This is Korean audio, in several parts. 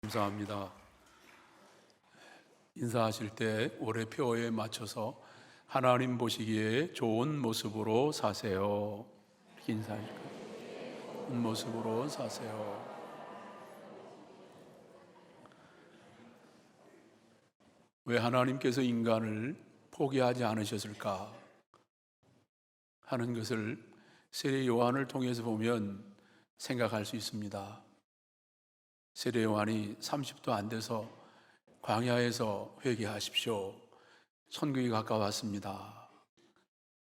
감사합니다. 인사하실 때 올해표에 맞춰서 하나님 보시기에 좋은 모습으로 사세요. 이렇게 인사하실까요? 좋은 모습으로 사세요. 왜 하나님께서 인간을 포기하지 않으셨을까 하는 것을 세례 요한을 통해서 보면 생각할 수 있습니다. 세례 요한이 30도 안 돼서 광야에서 회개하십시오. 천국이 가까웠습니다.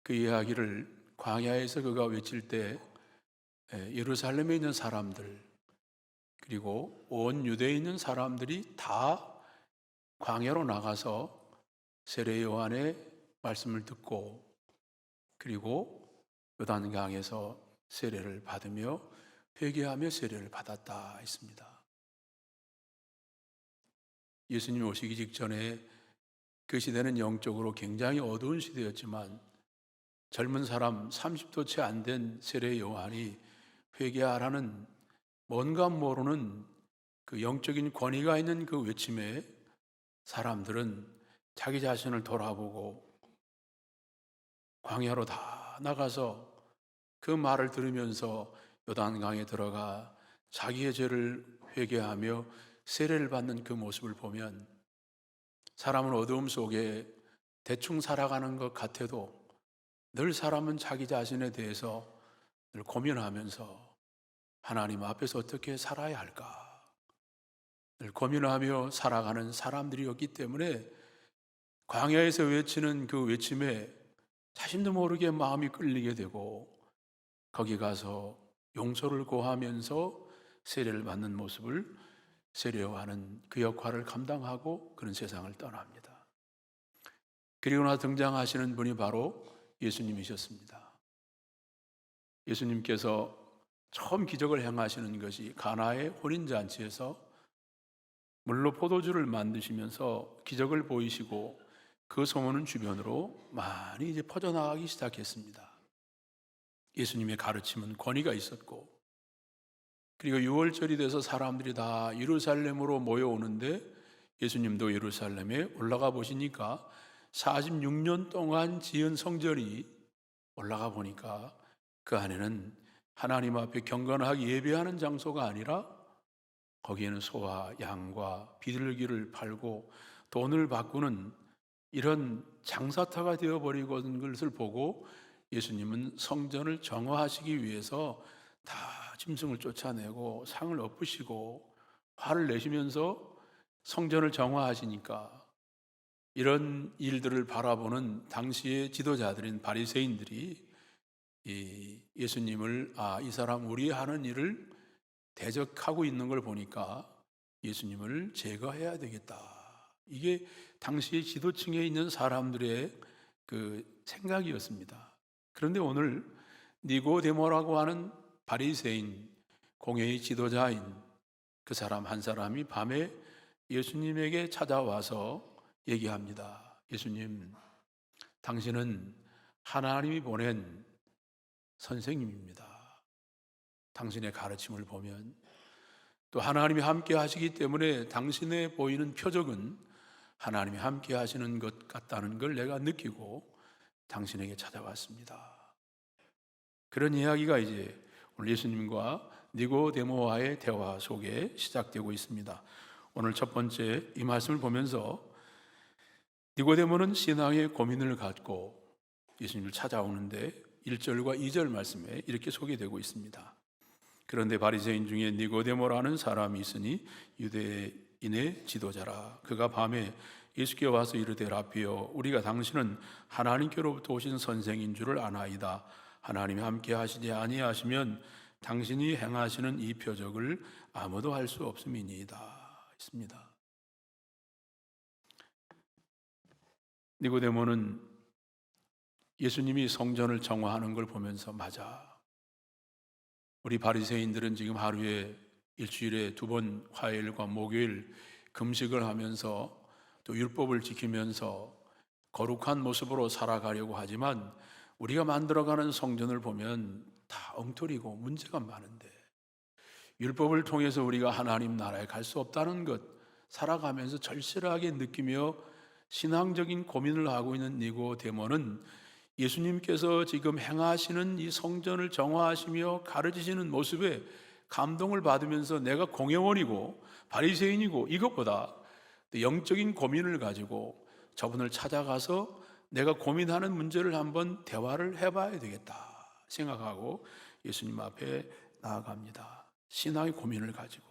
그 이야기를 광야에서 그가 외칠 때 예루살렘에 있는 사람들 그리고 온 유대에 있는 사람들이 다 광야로 나가서 세례 요한의 말씀을 듣고 그리고 요단강에서 세례를 받으며 회개하며 세례를 받았다 했습니다. 예수님 오시기 직전에 그 시대는 영적으로 굉장히 어두운 시대였지만 젊은 사람 30도 채 안 된 세례 요한이 회개하라는 뭔가 모르는 그 영적인 권위가 있는 그 외침에 사람들은 자기 자신을 돌아보고 광야로 다 나가서 그 말을 들으면서 요단강에 들어가 자기의 죄를 회개하며 세례를 받는 그 모습을 보면 사람은 어두움 속에 대충 살아가는 것 같아도 늘 사람은 자기 자신에 대해서 늘 고민하면서 하나님 앞에서 어떻게 살아야 할까 늘 고민하며 살아가는 사람들이었기 때문에 광야에서 외치는 그 외침에 자신도 모르게 마음이 끌리게 되고 거기 가서 용서를 구하면서 세례를 받는 모습을 세례 요한은 그 역할을 감당하고 그런 세상을 떠납니다. 그리고 나서 등장하시는 분이 바로 예수님이셨습니다. 예수님께서 처음 기적을 행하시는 것이 가나의 혼인잔치에서 물로 포도주를 만드시면서 기적을 보이시고 그 소문은 주변으로 많이 이제 퍼져나가기 시작했습니다. 예수님의 가르침은 권위가 있었고 그리고 6월절이 돼서 사람들이 다 예루살렘으로 모여오는데 예수님도 예루살렘에 올라가 보시니까 46년 동안 지은 성전이 올라가 보니까 그 안에는 하나님 앞에 경건하게 예배하는 장소가 아니라 거기에는 소와 양과 비둘기를 팔고 돈을 바꾸는 이런 장사터가 되어버리고 있는 것을 보고 예수님은 성전을 정화하시기 위해서 다 짐승을 쫓아내고 상을 엎으시고 화를 내시면서 성전을 정화하시니까 이런 일들을 바라보는 당시의 지도자들인 바리새인들이 예수님을 이 사람 우리 하는 일을 대적하고 있는 걸 보니까 예수님을 제거해야 되겠다. 이게 당시 지도층에 있는 사람들의 그 생각이었습니다. 그런데 오늘 니고데모라고 하는 바리새인 공회의 지도자인 그 사람 한 사람이 밤에 예수님에게 찾아와서 얘기합니다. 예수님, 당신은 하나님이 보낸 선생님입니다. 당신의 가르침을 보면 또 하나님이 함께 하시기 때문에 당신의 보이는 표적은 하나님이 함께 하시는 것 같다는 걸 내가 느끼고 당신에게 찾아왔습니다. 그런 이야기가 이제 오늘 예수님과 니고데모와의 대화 속에 시작되고 있습니다. 오늘 첫 번째 이 말씀을 보면서 니고데모는 신앙의 고민을 갖고 예수님을 찾아오는데 1절과 2절 말씀에 이렇게 소개되고 있습니다. 그런데 바리새인 중에 니고데모라는 사람이 있으니 유대인의 지도자라. 그가 밤에 예수께 와서 이르되 라피여, 우리가 당신은 하나님께로부터 오신 선생인 줄을 아나이다. 하나님이 함께 하시지 아니하시면 당신이 행하시는 이 표적을 아무도 할 수 없음이니이다 했습니다. 니고데모는 예수님이 성전을 정화하는 걸 보면서 맞아. 우리 바리새인들은 지금 하루에 일주일에 2번 화요일과 목요일 금식을 하면서 또 율법을 지키면서 거룩한 모습으로 살아가려고 하지만 우리가 만들어가는 성전을 보면 다 엉터리고 문제가 많은데 율법을 통해서 우리가 하나님 나라에 갈 수 없다는 것, 살아가면서 절실하게 느끼며 신앙적인 고민을 하고 있는 니고데모는 예수님께서 지금 행하시는 이 성전을 정화하시며 가르치시는 모습에 감동을 받으면서 내가 공회원이고 바리새인이고 이것보다 영적인 고민을 가지고 저분을 찾아가서 내가 고민하는 문제를 한번 대화를 해봐야 되겠다 생각하고 예수님 앞에 나아갑니다. 신앙의 고민을 가지고.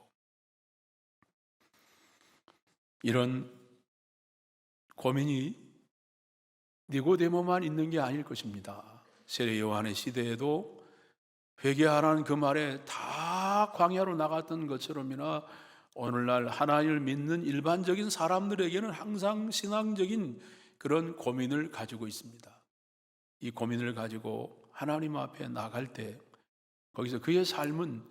이런 고민이 니고데모만 있는 게 아닐 것입니다. 세례 요한의 시대에도 회개하라는 그 말에 다 광야로 나갔던 것처럼이나 오늘날 하나님을 믿는 일반적인 사람들에게는 항상 신앙적인 그런 고민을 가지고 있습니다. 이 고민을 가지고 하나님 앞에 나갈 때 거기서 그의 삶은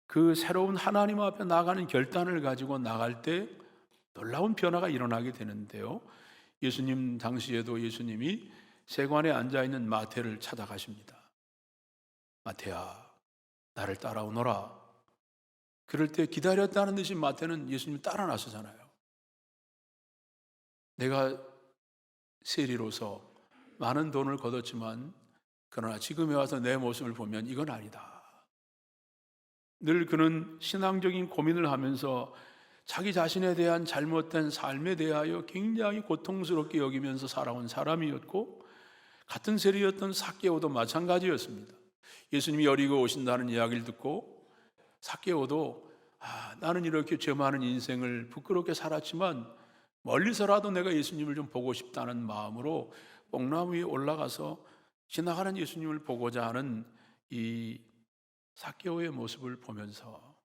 그 새로운 하나님 앞에 나가는 결단을 가지고 나갈 때 놀라운 변화가 일어나게 되는데요. 예수님 당시에도 예수님이 세관에 앉아있는 마태를 찾아가십니다. 마태야, 나를 따라오너라. 그럴 때 기다렸다는 듯이 마태는 예수님 따라 나서잖아요. 내가 세리로서 많은 돈을 거뒀지만 그러나 지금에 와서 내 모습을 보면 이건 아니다. 늘 그는 신앙적인 고민을 하면서 자기 자신에 대한 잘못된 삶에 대하여 굉장히 고통스럽게 여기면서 살아온 사람이었고 같은 세리였던 삭개오도 마찬가지였습니다. 예수님이 여리고 오신다는 이야기를 듣고 삭개오도 나는 이렇게 죄 많은 인생을 부끄럽게 살았지만 멀리서라도 내가 예수님을 좀 보고 싶다는 마음으로 뽕나무 위에 올라가서 지나가는 예수님을 보고자 하는 이 삭개오의 모습을 보면서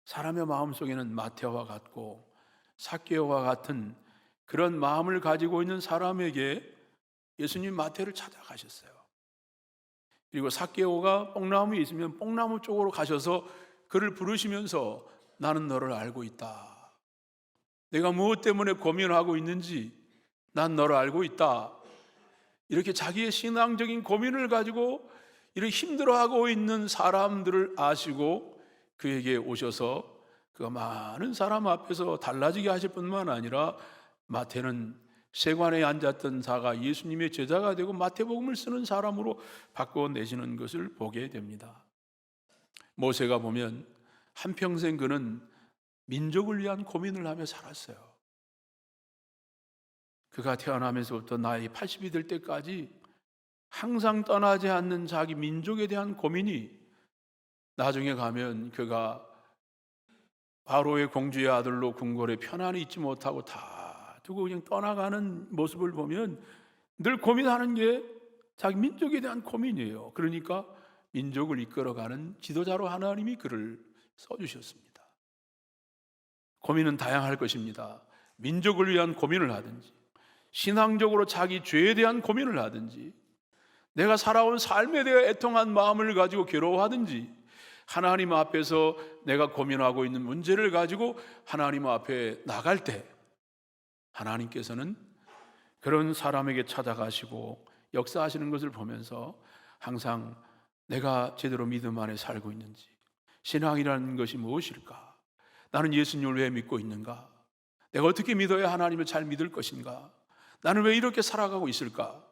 사람의 마음속에는 마태와 같고 삭개오와 같은 그런 마음을 가지고 있는 사람에게 예수님 마태를 찾아가셨어요. 그리고 삭개오가 뽕나무에 있으면 뽕나무 쪽으로 가셔서 그를 부르시면서 나는 너를 알고 있다. 내가 무엇 때문에 고민하고 있는지 난 너를 알고 있다. 이렇게 자기의 신앙적인 고민을 가지고 이렇게 힘들어하고 있는 사람들을 아시고 그에게 오셔서 그 많은 사람 앞에서 달라지게 하실 뿐만 아니라 마태는 세관에 앉았던 자가 예수님의 제자가 되고 마태복음을 쓰는 사람으로 바꿔내시는 것을 보게 됩니다. 모세가 보면 한평생 그는 민족을 위한 고민을 하며 살았어요. 그가 태어나면서부터 나이 80이 될 때까지 항상 떠나지 않는 자기 민족에 대한 고민이 나중에 가면 그가 바로의 공주의 아들로 궁궐에 편안히 있지 못하고 다 두고 그냥 떠나가는 모습을 보면 늘 고민하는 게 자기 민족에 대한 고민이에요. 그러니까 민족을 이끌어가는 지도자로 하나님이 그를 써주셨습니다. 고민은 다양할 것입니다. 민족을 위한 고민을 하든지 신앙적으로 자기 죄에 대한 고민을 하든지 내가 살아온 삶에 대해 애통한 마음을 가지고 괴로워하든지 하나님 앞에서 내가 고민하고 있는 문제를 가지고 하나님 앞에 나갈 때 하나님께서는 그런 사람에게 찾아가시고 역사하시는 것을 보면서 항상 내가 제대로 믿음 안에 살고 있는지 신앙이라는 것이 무엇일까? 나는 예수님을 왜 믿고 있는가? 내가 어떻게 믿어야 하나님을 잘 믿을 것인가? 나는 왜 이렇게 살아가고 있을까?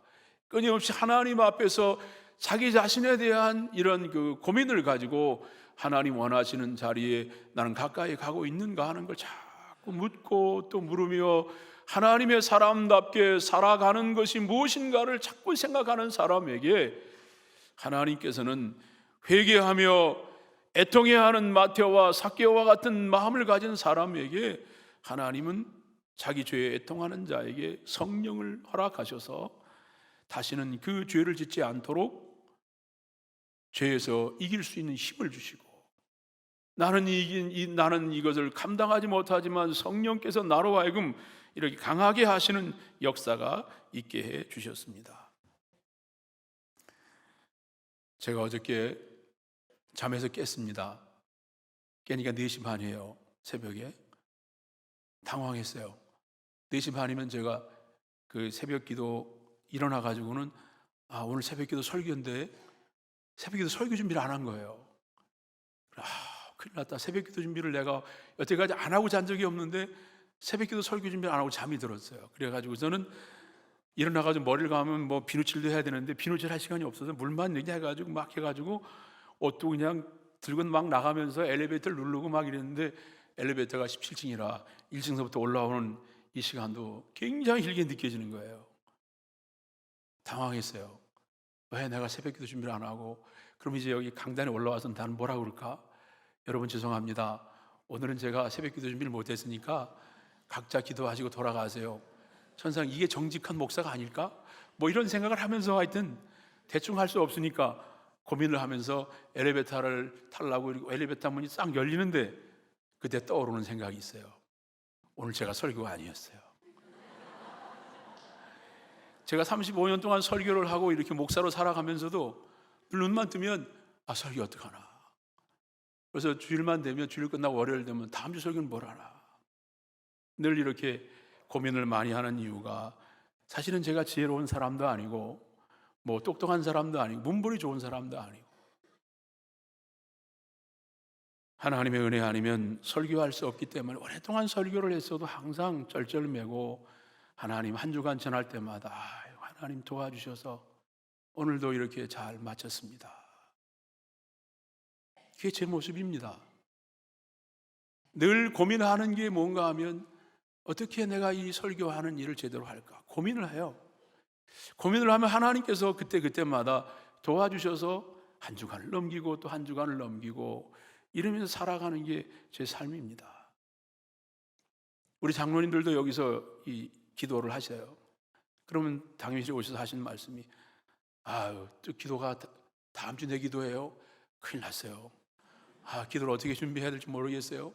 끊임없이 하나님 앞에서 자기 자신에 대한 이런 그 고민을 가지고 하나님 원하시는 자리에 나는 가까이 가고 있는가 하는 걸 자꾸 묻고 또 물으며 하나님의 사람답게 살아가는 것이 무엇인가를 자꾸 생각하는 사람에게 하나님께서는 회개하며 애통해야 하는 마태와 삭개오와 같은 마음을 가진 사람에게 하나님은 자기 죄에 애통하는 자에게 성령을 허락하셔서 다시는 그 죄를 짓지 않도록 죄에서 이길 수 있는 힘을 주시고 나는 이것을 감당하지 못하지만 성령께서 나로 하여금 이렇게 강하게 하시는 역사가 있게 해 주셨습니다. 제가 어저께 잠에서 깼습니다. 깨니까 4시 반이에요. 새벽에. 당황했어요. 4시 반이면 제가 그 새벽 기도 일어나 가지고는 오늘 새벽 기도 설교인데 새벽 기도 설교 준비를 안 한 거예요. 큰일 났다. 새벽기도 준비를 내가 여태까지 안 하고 잔 적이 없는데 새벽기도 설교 준비를 안 하고 잠이 들었어요. 그래가지고 저는 일어나가지고 머리를 감으면 뭐 비누칠도 해야 되는데 비누칠 할 시간이 없어서 물만 이렇게 해가지고 막 해가지고 옷도 그냥 들고 막 나가면서 엘리베이터를 누르고 막 이랬는데 엘리베이터가 17층이라 1층서부터 올라오는 이 시간도 굉장히 길게 느껴지는 거예요. 당황했어요. 왜 내가 새벽기도 준비를 안 하고, 그럼 이제 여기 강단에 올라와서 나는 뭐라 그럴까? 여러분 죄송합니다. 오늘은 제가 새벽기도 준비를 못했으니까 각자 기도하시고 돌아가세요. 천상 이게 정직한 목사가 아닐까? 뭐 이런 생각을 하면서 하여튼 대충 할 수 없으니까 고민을 하면서 엘리베이터를 타려고 엘리베이터 문이 싹 열리는데 그때 떠오르는 생각이 있어요. 오늘 제가 설교가 아니었어요. 제가 35년 동안 설교를 하고 이렇게 목사로 살아가면서도 눈만 뜨면 설교 어떡하나. 그래서 주일만 되면, 주일 끝나고 월요일 되면 다음 주 설교는 뭘 하나. 늘 이렇게 고민을 많이 하는 이유가 사실은 제가 지혜로운 사람도 아니고 뭐 똑똑한 사람도 아니고 문벌이 좋은 사람도 아니고 하나님의 은혜 아니면 설교할 수 없기 때문에 오랫동안 설교를 했어도 항상 쩔쩔매고 하나님 한 주간 전할 때마다 하나님 도와주셔서 오늘도 이렇게 잘 마쳤습니다. 그게 제 모습입니다. 늘 고민하는 게 뭔가 하면 어떻게 내가 이 설교하는 일을 제대로 할까 고민을 해요. 고민을 하면 하나님께서 그때마다 도와주셔서 한 주간을 넘기고 또 한 주간을 넘기고 이러면서 살아가는 게 제 삶입니다. 우리 장로님들도 여기서 이 기도를 하셔요. 그러면 당연히 오셔서 하시는 말씀이 또 기도가 다음 주 내 기도예요. 큰일 났어요. 기도를 어떻게 준비해야 될지 모르겠어요.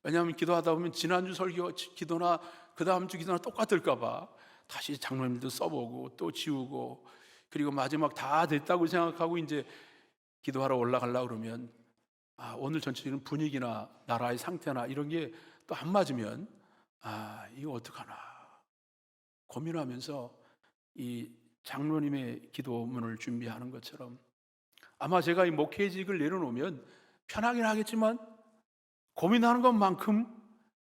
왜냐하면 기도하다 보면 지난주 설교 기도나 그 다음 주 기도나 똑같을까 봐 다시 장로님들도 써보고 또 지우고 그리고 마지막 다 됐다고 생각하고 이제 기도하러 올라가려고 그러면 오늘 전체적인 분위기나 나라의 상태나 이런 게 또 안 맞으면 이거 어떡하나 고민하면서 이 장로님의 기도문을 준비하는 것처럼 아마 제가 이 목회직을 내려놓으면 편하긴 하겠지만 고민하는 것만큼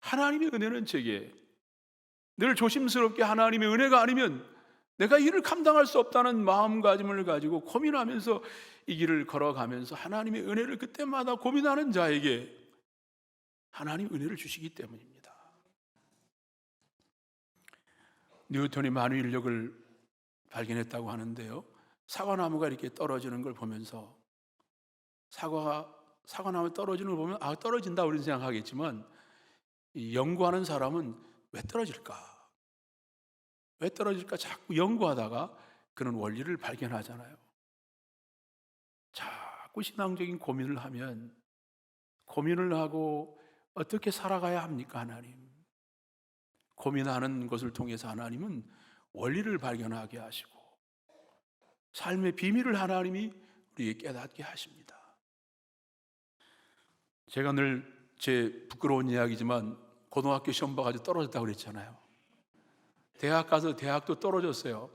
하나님의 은혜는 제게 늘 조심스럽게 하나님의 은혜가 아니면 내가 이 일을 감당할 수 없다는 마음가짐을 가지고 고민하면서 이 길을 걸어가면서 하나님의 은혜를 그때마다 고민하는 자에게 하나님 은혜를 주시기 때문입니다. 뉴턴이 만유인력을 발견했다고 하는데요, 사과나무가 이렇게 떨어지는 걸 보면서 사과나무 떨어지는 걸 보면 떨어진다 우리는 생각하겠지만 이 연구하는 사람은 왜 떨어질까 자꾸 연구하다가 그런 원리를 발견하잖아요. 자꾸 신앙적인 고민을 하면 고민을 하고 어떻게 살아가야 합니까? 하나님 고민하는 것을 통해서 하나님은 원리를 발견하게 하시고 삶의 비밀을 하나님이 우리에게 깨닫게 하십니다. 제가 늘 제 부끄러운 이야기지만 고등학교 시험 봐가지고 떨어졌다고 그랬잖아요. 대학 가서 대학도 떨어졌어요.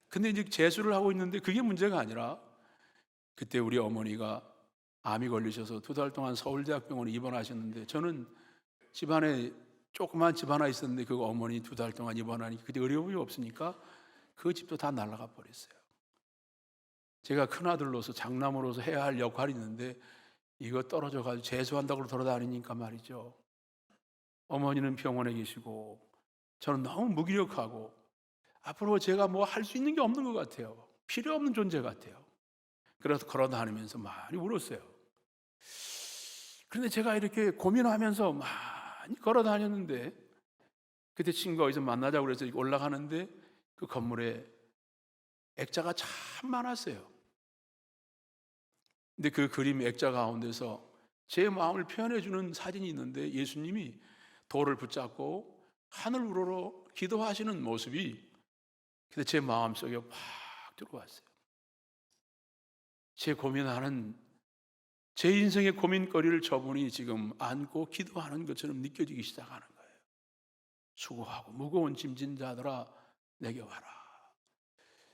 근데 이제 재수를 하고 있는데 그게 문제가 아니라 그때 우리 어머니가 암이 걸리셔서 2달 동안 서울대학병원에 입원하셨는데 저는 집안에 조그만 집 하나 있었는데 그 어머니 2달 동안 입원하니까 그때 어려움이 없으니까 그 집도 다 날아가 버렸어요. 제가 큰아들로서 장남으로서 해야 할 역할이 있는데 이거 떨어져가지고 재수한다고 돌아다니니까 말이죠. 어머니는 병원에 계시고 저는 너무 무기력하고 앞으로 제가 뭐 할 수 있는 게 없는 것 같아요. 필요 없는 존재 같아요. 그래서 걸어다니면서 많이 울었어요. 그런데 제가 이렇게 고민하면서 많이 걸어다녔는데 그때 친구가 어디서 만나자고 그래서 올라가는데 그 건물에 액자가 참 많았어요. 근데 그 그림 액자 가운데서 제 마음을 표현해 주는 사진이 있는데 예수님이 돌을 붙잡고 하늘 우러러 기도하시는 모습이 근데 제 마음속에 확 들어왔어요. 제 고민하는 제 인생의 고민거리를 저분이 지금 안고 기도하는 것처럼 느껴지기 시작하는 거예요. 수고하고 무거운 짐진 자들아 내게 와라.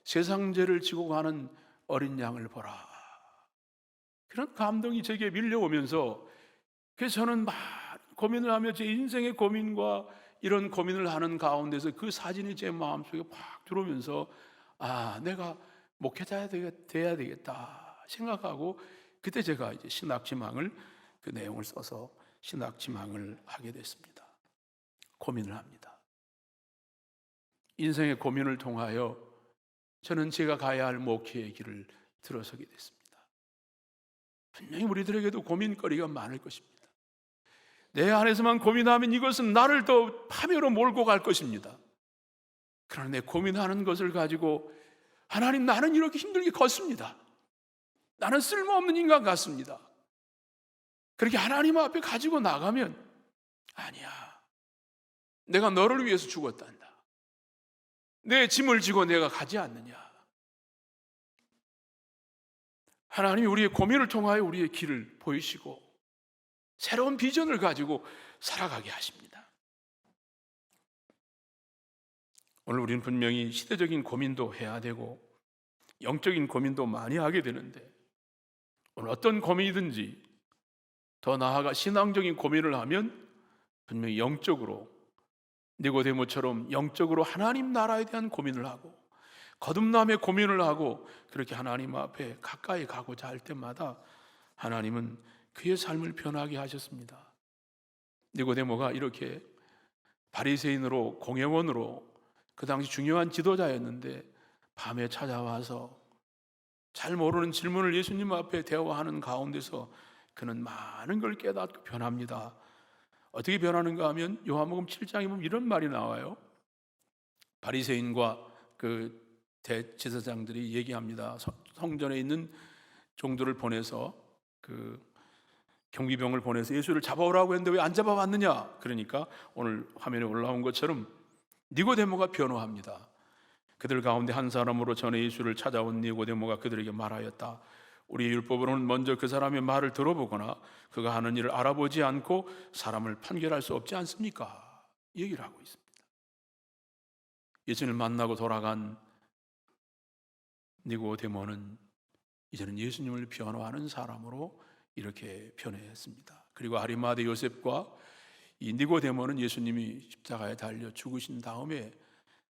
세상 죄를 지고 가는 어린 양을 보라. 그런 감동이 제게 밀려오면서 그래서 저는 막 고민을 하며 제 인생의 고민과 이런 고민을 하는 가운데서 그 사진이 제 마음속에 팍 들어오면서 내가 목회자야 돼야 되겠다 생각하고, 그때 제가 이제 신학지망을, 그 내용을 써서 신학지망을 하게 됐습니다. 고민을 합니다. 인생의 고민을 통하여 저는 제가 가야 할 목회의 길을 들어서게 됐습니다. 분명히 우리들에게도 고민거리가 많을 것입니다. 내 안에서만 고민하면 이것은 나를 더 파멸로 몰고 갈 것입니다. 그러나 내 고민하는 것을 가지고 하나님, 나는 이렇게 힘들게 걷습니다. 나는 쓸모없는 인간 같습니다. 그렇게 하나님 앞에 가지고 나가면, 아니야, 내가 너를 위해서 죽었단다. 내 짐을 지고 내가 가지 않느냐. 하나님이 우리의 고민을 통하여 우리의 길을 보이시고 새로운 비전을 가지고 살아가게 하십니다. 오늘 우리는 분명히 시대적인 고민도 해야 되고 영적인 고민도 많이 하게 되는데, 오늘 어떤 고민이든지 더 나아가 신앙적인 고민을 하면 분명히 영적으로, 니고데모처럼 영적으로 하나님 나라에 대한 고민을 하고 거듭남의 고민을 하고, 그렇게 하나님 앞에 가까이 가고자 할 때마다 하나님은 그의 삶을 변하게 하셨습니다. 니고데모가 이렇게 바리새인으로, 공회원으로, 그 당시 중요한 지도자였는데 밤에 찾아와서 잘 모르는 질문을 예수님 앞에 대화하는 가운데서 그는 많은 걸 깨닫고 변합니다. 어떻게 변하는가 하면 요한복음 7장에 보면 이런 말이 나와요. 바리새인과 그 대제사장들이 얘기합니다. 성전에 있는 종들을 보내서, 그 경비병을 보내서 예수를 잡아오라고 했는데 왜 안 잡아왔느냐. 그러니까 오늘 화면에 올라온 것처럼 니고데모가 변호합니다. 그들 가운데 한 사람으로 전에 예수를 찾아온 니고데모가 그들에게 말하였다. 우리의 율법으로는 먼저 그 사람의 말을 들어보거나 그가 하는 일을 알아보지 않고 사람을 판결할 수 없지 않습니까? 얘기를 하고 있습니다. 예수님을 만나고 돌아간 니고데모는 이제는 예수님을 변호하는 사람으로 이렇게 변해했습니다. 그리고 아리마대 요셉과 이 니고데모는 예수님이 십자가에 달려 죽으신 다음에,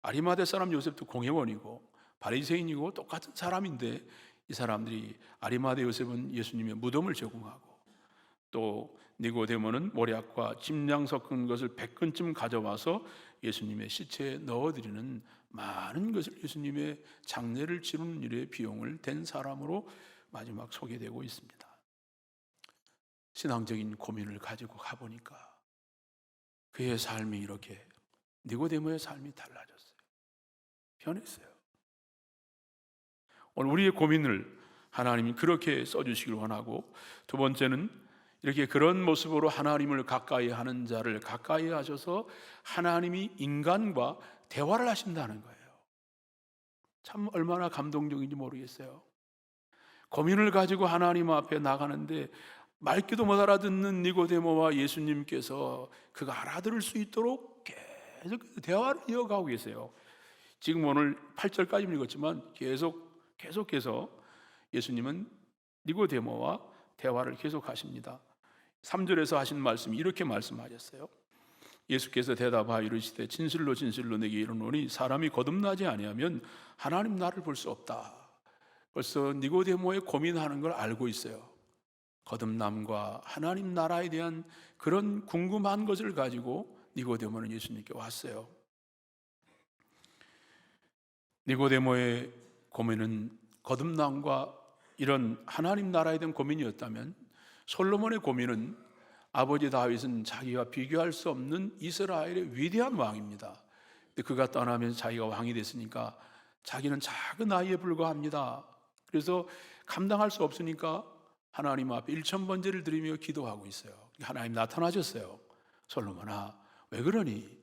아리마대 사람 요셉도 공회원이고 바리새인이고 똑같은 사람인데, 이 사람들이, 아리마대 요셉은 예수님의 무덤을 제공하고 또 니고데모는 모략과 침량 섞은 것을 100근쯤 가져와서 예수님의 시체에 넣어드리는 많은 것을, 예수님의 장례를 치르는 일에 비용을 댄 사람으로 마지막 소개되고 있습니다. 신앙적인 고민을 가지고 가보니까 그의 삶이 이렇게, 니고데모의 삶이 달라졌어요. 변했어요. 오늘 우리의 고민을 하나님이 그렇게 써주시길 원하고, 두 번째는 이렇게 그런 모습으로 하나님을 가까이 하는 자를 가까이 하셔서 하나님이 인간과 대화를 하신다는 거예요. 참 얼마나 감동적인지 모르겠어요. 고민을 가지고 하나님 앞에 나가는데 말귀도 못 알아듣는 니고데모와 예수님께서 그가 알아들을 수 있도록 계속 대화를 이어가고 계세요. 지금 오늘 8절까지 읽었지만 계속해서 예수님은 니고데모와 대화를 계속하십니다. 3절에서 하신 말씀이 이렇게 말씀하셨어요. 예수께서 대답하여 이르시되 진실로 진실로 내게 이르노니 사람이 거듭나지 아니하면 하나님 나라를 볼 수 없다. 벌써 니고데모의 고민하는 걸 알고 있어요. 거듭남과 하나님 나라에 대한 그런 궁금한 것을 가지고 니고데모는 예수님께 왔어요. 니고데모의 고민은 거듭남과 이런 하나님 나라에 대한 고민이었다면, 솔로몬의 고민은 아버지 다윗은 자기와 비교할 수 없는 이스라엘의 위대한 왕입니다. 근데 그가 떠나면서 자기가 왕이 됐으니까 자기는 작은 나이에 불과합니다. 그래서 감당할 수 없으니까 하나님 앞에 1000번제를 드리며 기도하고 있어요. 하나님 나타나셨어요. 솔로몬아, 왜 그러니?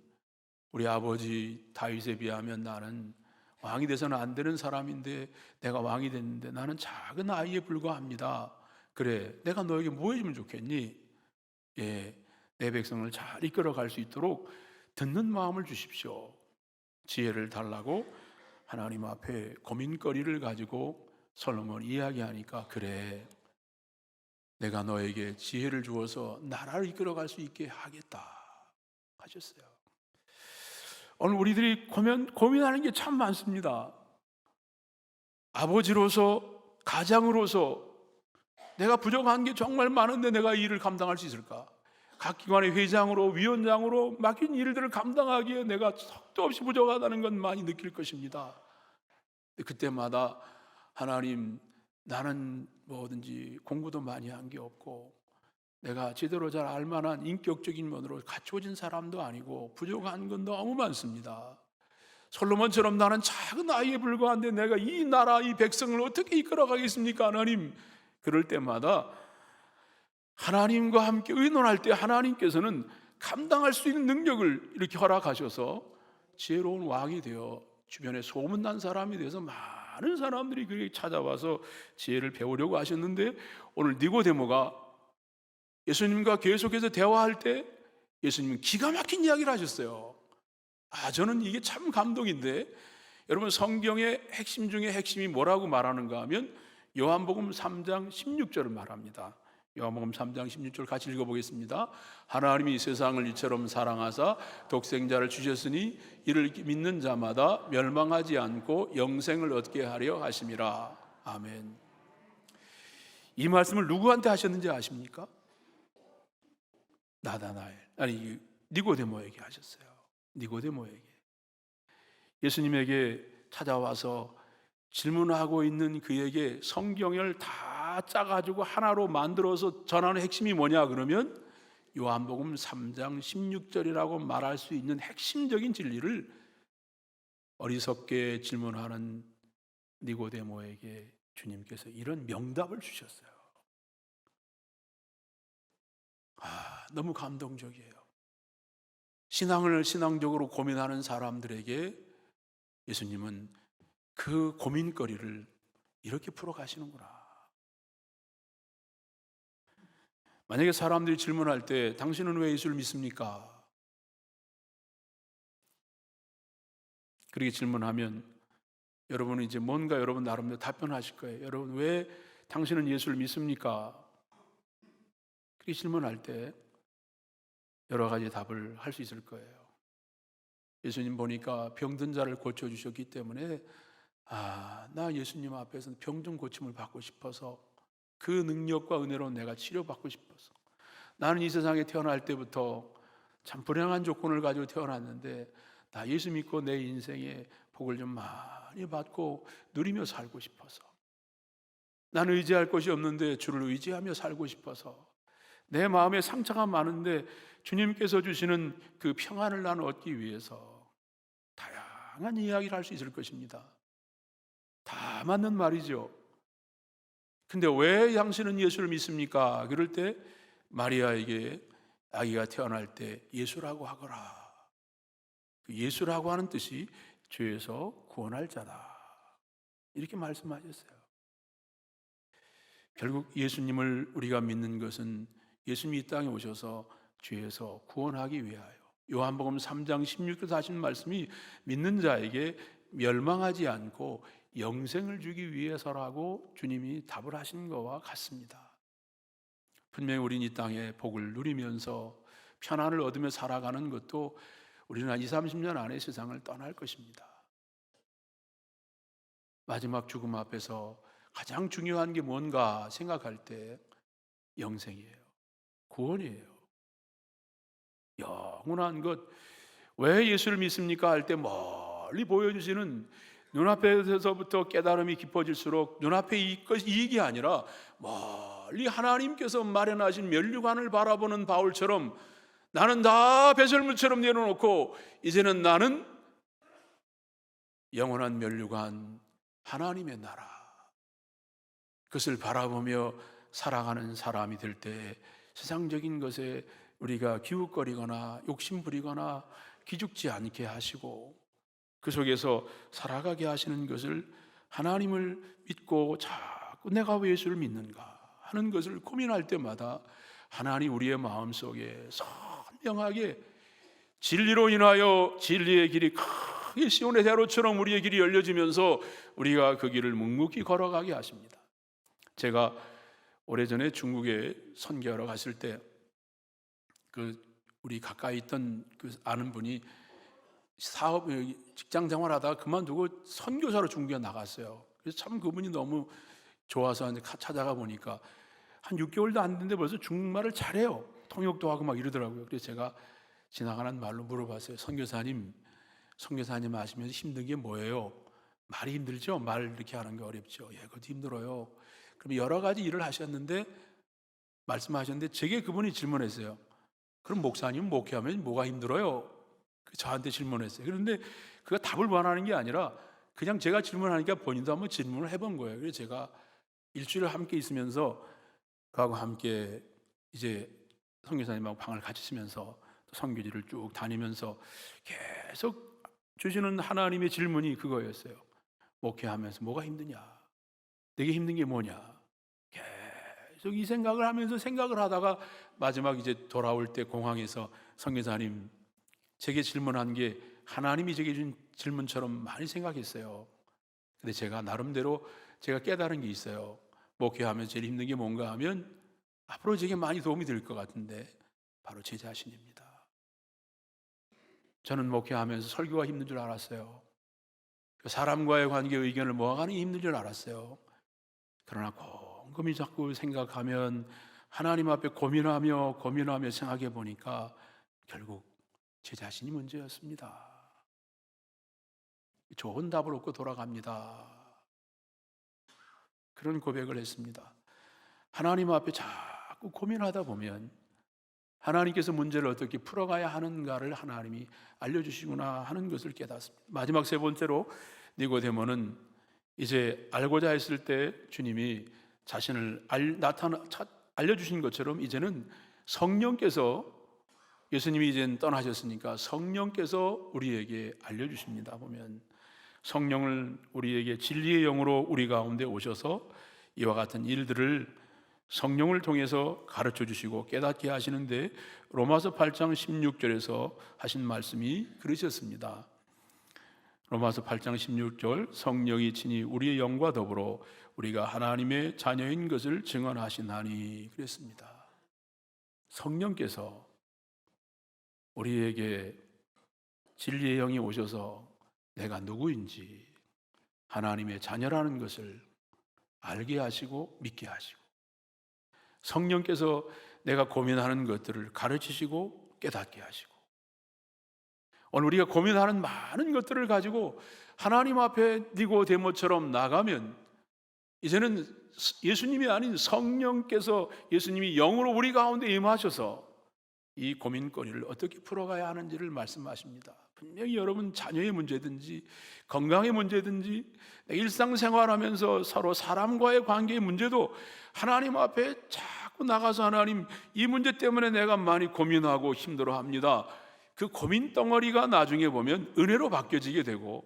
우리 아버지 다윗에 비하면 나는 왕이 돼서는 안 되는 사람인데 내가 왕이 됐는데 나는 작은 아이에 불과합니다. 그래, 내가 너에게 뭐 해주면 좋겠니? 내 백성을 잘 이끌어 갈 수 있도록 듣는 마음을 주십시오. 지혜를 달라고 하나님 앞에 고민거리를 가지고 솔로몬 이야기하니까, 그래, 내가 너에게 지혜를 주어서 나라를 이끌어갈 수 있게 하겠다 하셨어요. 오늘 우리들이 고민하는 게 참 많습니다. 아버지로서, 가장으로서 내가 부족한 게 정말 많은데 내가 이 일을 감당할 수 있을까? 각 기관의 회장으로, 위원장으로 맡긴 일들을 감당하기에 내가 속도 없이 부족하다는 건 많이 느낄 것입니다. 그때마다 하나님, 나는 뭐든지 공부도 많이 한 게 없고 내가 제대로 잘 알만한 인격적인 면으로 갖춰진 사람도 아니고 부족한 건 너무 많습니다. 솔로몬처럼 나는 작은 아이에 불과한데 내가 이 나라, 이 백성을 어떻게 이끌어가겠습니까 하나님? 그럴 때마다 하나님과 함께 의논할 때 하나님께서는 감당할 수 있는 능력을 이렇게 허락하셔서 지혜로운 왕이 되어 주변에 소문난 사람이 돼서 많은 사람들이 그에게 찾아와서 지혜를 배우려고 하셨는데, 오늘 니고데모가 예수님과 계속해서 대화할 때 예수님은 기가 막힌 이야기를 하셨어요. 저는 이게 참 감동인데, 여러분 성경의 핵심 중에 핵심이 뭐라고 말하는가 하면 요한복음 3장 16절을 말합니다. 요한복음 3장 16절 같이 읽어보겠습니다. 하나님이 세상을 이처럼 사랑하사 독생자를 주셨으니 이를 믿는 자마다 멸망하지 않고 영생을 얻게 하려 하심이라. 아멘. 이 말씀을 누구한테 하셨는지 아십니까? 니고데모에게 하셨어요. 니고데모에게. 예수님에게 찾아와서 질문하고 있는 그에게 성경을 다 짜가지고 하나로 만들어서 전하는 핵심이 뭐냐 그러면 요한복음 3장 16절이라고 말할 수 있는 핵심적인 진리를 어리석게 질문하는 니고데모에게 주님께서 이런 명답을 주셨어요. 너무 감동적이에요. 신앙을 신앙적으로 고민하는 사람들에게 예수님은 그 고민거리를 이렇게 풀어가시는구나. 만약에 사람들이 질문할 때 당신은 왜 예수를 믿습니까? 그렇게 질문하면 여러분은 이제 뭔가 여러분 나름대로 답변하실 거예요. 여러분 왜 당신은 예수를 믿습니까? 그렇게 질문할 때 여러 가지 답을 할 수 있을 거예요. 예수님 보니까 병든 자를 고쳐주셨기 때문에 나 예수님 앞에서 병든 고침을 받고 싶어서 그 능력과 은혜로 내가 치료받고 싶어서, 나는 이 세상에 태어날 때부터 참 불행한 조건을 가지고 태어났는데 나 예수 믿고 내 인생에 복을 좀 많이 받고 누리며 살고 싶어서, 나는 의지할 것이 없는데 주를 의지하며 살고 싶어서, 내 마음에 상처가 많은데 주님께서 주시는 그 평안을 나는 얻기 위해서 다양한 이야기를 할 수 있을 것입니다. 다 맞는 말이죠. 근데 왜 당신은 예수를 믿습니까? 그럴 때 마리아에게 아기가 태어날 때 예수라고 하거라. 예수라고 하는 뜻이 죄에서 구원할 자다, 이렇게 말씀하셨어요. 결국 예수님을 우리가 믿는 것은 예수님이 이 땅에 오셔서 죄에서 구원하기 위하여, 요한복음 3장 16절 하신 말씀이 믿는 자에게 멸망하지 않고 영생을 주기 위해서라고 주님이 답을 하신 것과 같습니다. 분명히 우린 이 땅에 복을 누리면서 편안을 얻으며 살아가는 것도 우리는 한 20, 30년 안에 세상을 떠날 것입니다. 마지막 죽음 앞에서 가장 중요한 게 뭔가 생각할 때 영생이에요. 구원이에요. 영원한 것. 왜 예수를 믿습니까? 할 때 멀리 보여주시는 눈앞에서부터 깨달음이 깊어질수록 눈앞에 이익이 아니라 멀리 하나님께서 마련하신 면류관을 바라보는 바울처럼 나는 다 배설물처럼 내려놓고 이제는 나는 영원한 면류관, 하나님의 나라, 그것을 바라보며 살아가는 사람이 될 때 세상적인 것에 우리가 기웃거리거나 욕심부리거나 기죽지 않게 하시고 그 속에서 살아가게 하시는 것을, 하나님을 믿고 자꾸 내가 왜 예수를 믿는가 하는 것을 고민할 때마다 하나님 우리의 마음속에 선명하게 진리로 인하여 진리의 길이 크게 시온의 대로처럼 우리의 길이 열려지면서 우리가 그 길을 묵묵히 걸어가게 하십니다. 제가 오래전에 중국에 선교하러 갔을 때 우리 가까이 있던 아는 분이 직장 생활하다가 그만두고 선교사로 중국에 나갔어요. 그래서 참 그분이 너무 좋아서 찾아가 보니까 한 6개월도 안 됐는데 벌써 중국말을 잘해요. 통역도 하고 막 이러더라고요. 그래서 제가 지나가는 말로 물어봤어요. 선교사님 하시면서 힘든 게 뭐예요? 말이 힘들죠? 말 이렇게 하는 게 어렵죠. 예, 그것도 힘들어요. 그럼 여러 가지 일을 하셨는데 말씀하셨는데 제게 그분이 질문했어요. 그럼 목사님 목회하면 뭐가 힘들어요? 저한테 질문했어요. 그런데 그가 답을 원하는 게 아니라 그냥 제가 질문하니까 본인도 한번 질문을 해본 거예요. 그래서 제가 일주일을 함께 있으면서 그하고 함께 이제 선교사님하고 방을 같이 쓰면서 선교지를 쭉 다니면서 계속 주시는 하나님의 질문이 그거였어요. 목회하면서 뭐가 힘드냐? 내게 힘든 게 뭐냐? 계속 이 생각을 하면서 생각을 하다가 마지막 이제 돌아올 때 공항에서 선교사님 제게 질문한 게 하나님이 제게 준 질문처럼 많이 생각했어요. 근데 제가 나름대로 제가 깨달은 게 있어요. 목회하면서 제일 힘든 게 뭔가 하면 앞으로 제게 많이 도움이 될 것 같은데 바로 제 자신입니다. 저는 목회하면서 설교가 힘든 줄 알았어요. 사람과의 관계 의견을 모아가는 게 힘든 줄 알았어요. 그러나 곰곰이 자꾸 생각하면 하나님 앞에 고민하며 생각해 보니까 결국 제 자신이 문제였습니다. 좋은 답을 얻고 돌아갑니다. 그런 고백을 했습니다. 하나님 앞에 자꾸 고민하다 보면 하나님께서 문제를 어떻게 풀어가야 하는가를 하나님이 알려주시구나 하는 것을 깨닫습니다. 마지막 세 번째로 니고데모는 이제 알고자 했을 때 주님이 자신을 알려주신 것처럼 이제는 성령께서 예수님이 이제 떠나셨으니까 성령께서 우리에게 알려주십니다. 보면 성령을 우리에게 진리의 영으로 우리 가운데 오셔서 이와 같은 일들을 성령을 통해서 가르쳐 주시고 깨닫게 하시는데 로마서 8장 16절에서 하신 말씀이 그러셨습니다. 로마서 8장 16절 성령이 친히 우리의 영과 더불어 우리가 하나님의 자녀인 것을 증언하시나니 그랬습니다. 성령께서 우리에게 진리의 영이 오셔서 내가 누구인지 하나님의 자녀라는 것을 알게 하시고 믿게 하시고 성령께서 내가 고민하는 것들을 가르치시고 깨닫게 하시고 오늘 우리가 고민하는 많은 것들을 가지고 하나님 앞에 니고데모처럼 나가면 이제는 예수님이 아닌 성령께서 예수님이 영으로 우리 가운데 임하셔서 이 고민거리를 어떻게 풀어가야 하는지를 말씀하십니다. 분명히 여러분 자녀의 문제든지 건강의 문제든지 일상생활하면서 서로 사람과의 관계의 문제도 하나님 앞에 자꾸 나가서 하나님 이 문제 때문에 내가 많이 고민하고 힘들어합니다. 그 고민 덩어리가 나중에 보면 은혜로 바뀌어지게 되고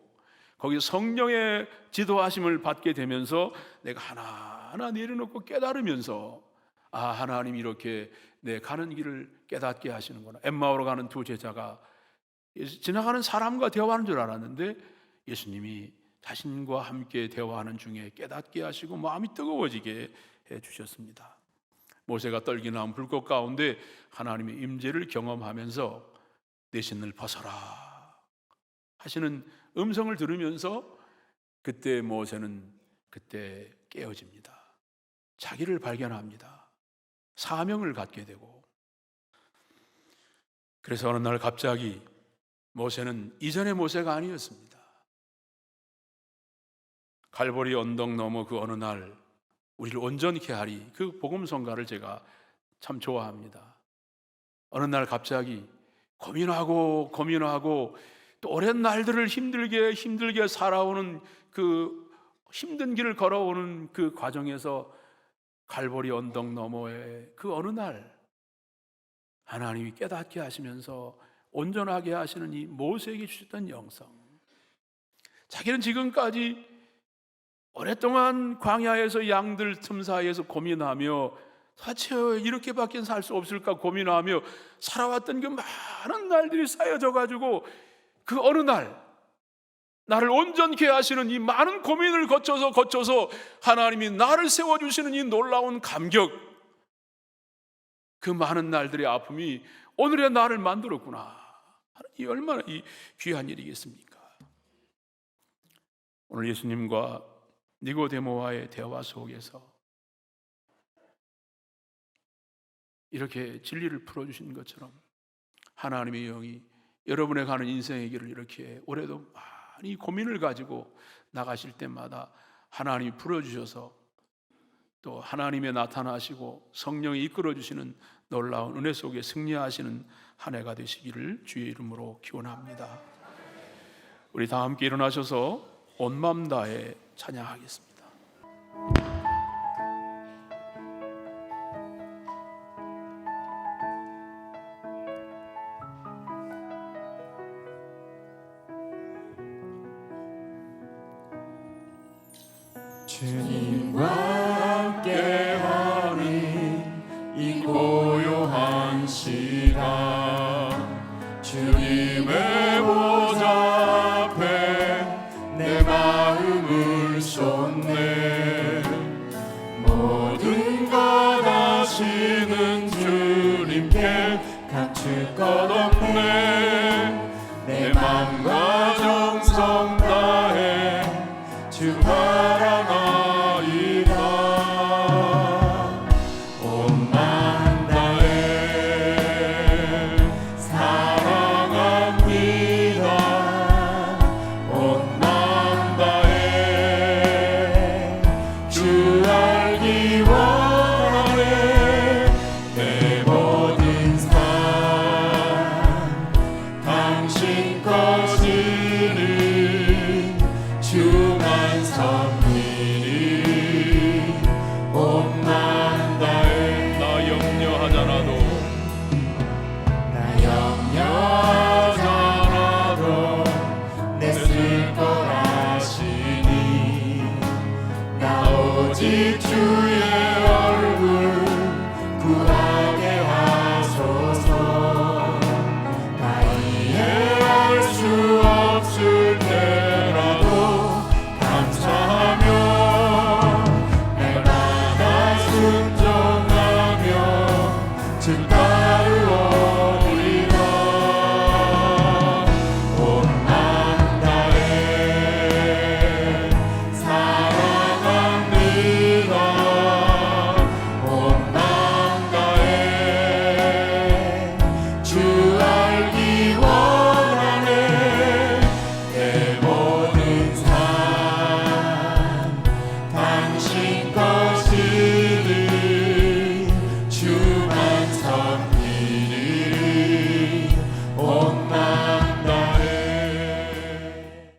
거기서 성령의 지도하심을 받게 되면서 내가 하나하나 내려놓고 깨달으면서 하나님 이렇게 내 가는 길을 깨닫게 하시는구나. 엠마오로 가는 두 제자가 지나가는 사람과 대화하는 줄 알았는데 예수님이 자신과 함께 대화하는 중에 깨닫게 하시고 마음이 뜨거워지게 해주셨습니다. 모세가 떨기나온 불꽃 가운데 하나님의 임재를 경험하면서 내 신을 벗어라 하시는 음성을 들으면서 그때 모세는 그때 깨어집니다. 자기를 발견합니다. 사명을 갖게 되고 그래서 어느 날 갑자기 모세는 이전의 모세가 아니었습니다. 갈보리 언덕 너머 그 어느 날 우리를 온전케 하리 그 복음성가를 제가 참 좋아합니다. 어느 날 갑자기 고민하고 또 오랜 날들을 힘들게 살아오는 그 힘든 길을 걸어오는 그 과정에서 갈보리 언덕 너머에 그 어느 날 하나님이 깨닫게 하시면서 온전하게 하시는 이 모세에게 주셨던 영성, 자기는 지금까지 오랫동안 광야에서 양들 틈 사이에서 고민하며 사체 이렇게밖에 살 수 없을까 고민하며 살아왔던 그 많은 날들이 쌓여져 가지고 그 어느 날 나를 온전케 하시는 이 많은 고민을 거쳐서 하나님이 나를 세워주시는 이 놀라운 감격, 그 많은 날들의 아픔이 오늘의 나를 만들었구나. 이 얼마나 이 귀한 일이겠습니까? 오늘 예수님과 니고데모와의 대화 속에서 이렇게 진리를 풀어주신 것처럼 하나님의 영이 여러분의 가는 인생의 길을 이렇게 올해도 많이 고민을 가지고 나가실 때마다 하나님이 풀어주셔서 또 하나님의 나타나시고 성령이 이끌어주시는 놀라운 은혜 속에 승리하시는 한 해가 되시기를 주의 이름으로 기원합니다. 우리 다 함께 일어나셔서 온 마음 다해 찬양하겠습니다. 주님과 함께하는 이 고요한 시간, 주님의 보좌 앞에 내 마음을 쏟네. 모든 것 아시는 주님께 감출 것 없네.